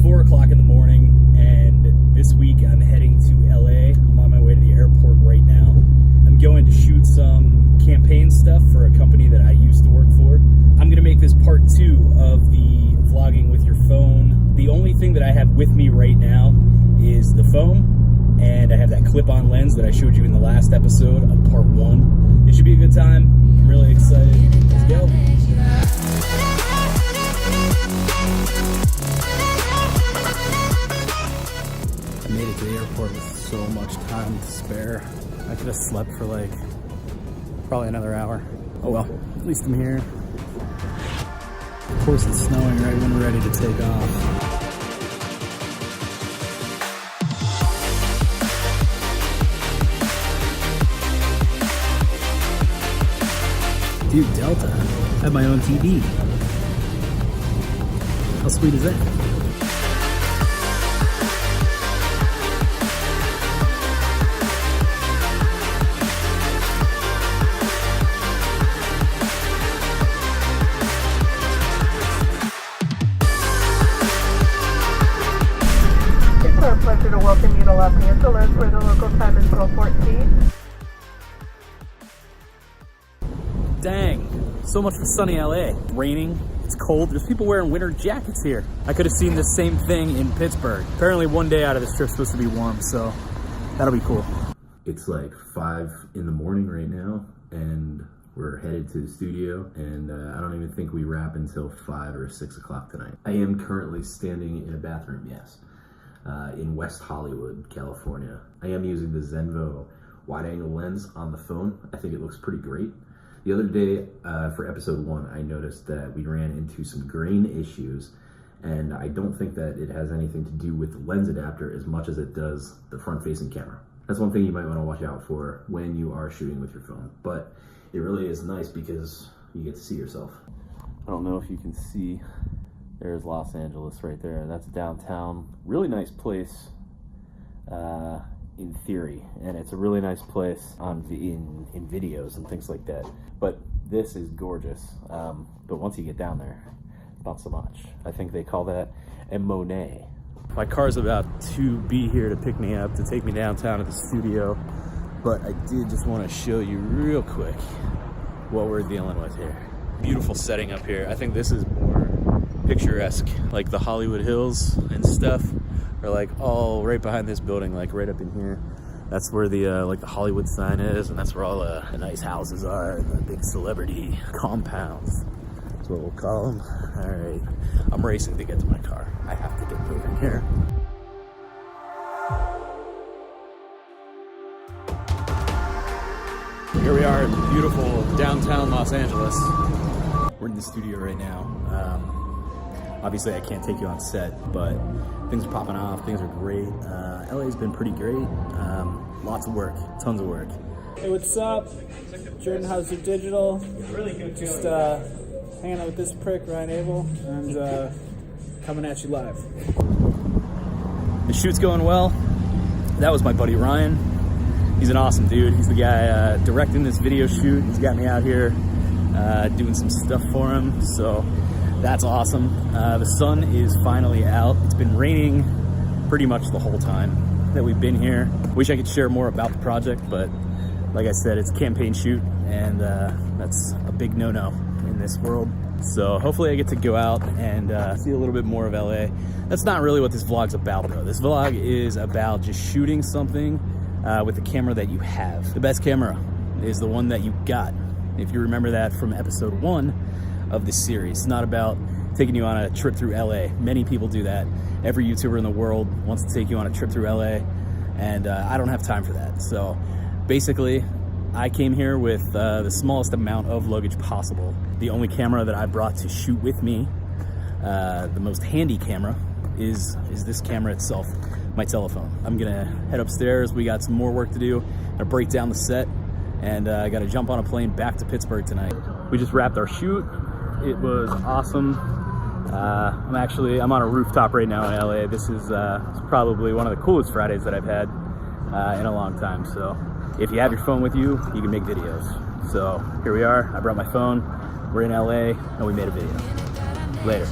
4 o'clock in the morning, and this week I'm heading to LA. I'm on my way to the airport right now. I'm going to shoot some campaign stuff for a company that I used to work for. I'm gonna make this part 2 of the vlogging with your phone. The only thing that I have with me right now is the phone, and I have that clip-on lens that I showed you in the last episode of part 1. It should be a good time. I'm really excited. Let's go. I made it to the airport with so much time to spare. I could have slept for like probably another hour. Oh well, at least I'm here. Of course it's snowing right when we're ready to take off. Dude, Delta. I have my own TV. How sweet is that? It's our pleasure to welcome you to Los Angeles, where the local time is 12:14. Dang, so much for sunny LA. Raining, it's cold, there's people wearing winter jackets here. I could have seen the same thing in Pittsburgh. Apparently one day out of this trip's supposed to be warm, so that'll be cool. It's like 5 in the morning right now, and we're headed to the studio, and I don't even think we wrap until 5 or 6 o'clock tonight. I am currently standing in a bathroom, yes, in West Hollywood, California. I am using the Zenvo wide-angle lens on the phone. I think it looks pretty great. The other day, for episode 1, I noticed that we ran into some grain issues, and I don't think that it has anything to do with the lens adapter as much as it does the front-facing camera. That's one thing you might want to watch out for when you are shooting with your phone. But it really is nice because you get to see yourself. I don't know if you can see, there's Los Angeles right there. That's downtown. Really nice place. In theory, and it's a really nice place in videos and things like that, but this is gorgeous, but once you get down there, not so much. I think they call that a Monet. My car's about to be here to pick me up, to take me downtown to the studio, but I did just want to show you real quick what we're dealing with here. Beautiful setting up here. I think this is more picturesque, like the Hollywood Hills and stuff are like all right behind this building, like right up in here. That's where the like the Hollywood sign is, and that's where all the nice houses are and the big celebrity compounds. That's what we'll call them. All right, I'm racing to get to my car. I have to get moving here. Here we are in beautiful downtown Los Angeles. We're in the studio right now. Obviously I can't take you on set, but things are popping off, things are great. LA's been pretty great. Lots of work, tons of work. Hey, what's up? Jordan Hauser Digital. Just hanging out with this prick, Ryan Abel, and coming at you live. The shoot's going well. That was my buddy Ryan. He's an awesome dude. He's the guy directing this video shoot. He's got me out here doing some stuff for him, so that's awesome. The sun is finally out. It's been raining pretty much the whole time that we've been here. Wish I could share more about the project, but like I said, it's a campaign shoot, and that's a big no-no in this world. So hopefully I get to go out and see a little bit more of LA. That's not really what this vlog's about, though. This vlog is about just shooting something with the camera that you have. The best camera is the one that you got. If you remember that from episode 1 of this series. It's not about taking you on a trip through LA. Many people do that. Every YouTuber in the world wants to take you on a trip through LA, and I don't have time for that. So basically, I came here with the smallest amount of luggage possible. The only camera that I brought to shoot with me, the most handy camera, is this camera itself, my telephone. I'm gonna head upstairs. We got some more work to do. I'm gonna break down the set, and I gotta jump on a plane back to Pittsburgh tonight. We just wrapped our shoot. It was awesome. I'm on a rooftop right now in LA. This is probably one of the coolest Fridays that I've had in a long time. So if you have your phone with you, you can make videos. So here we are. I brought my phone. We're in LA and we made a video. Later.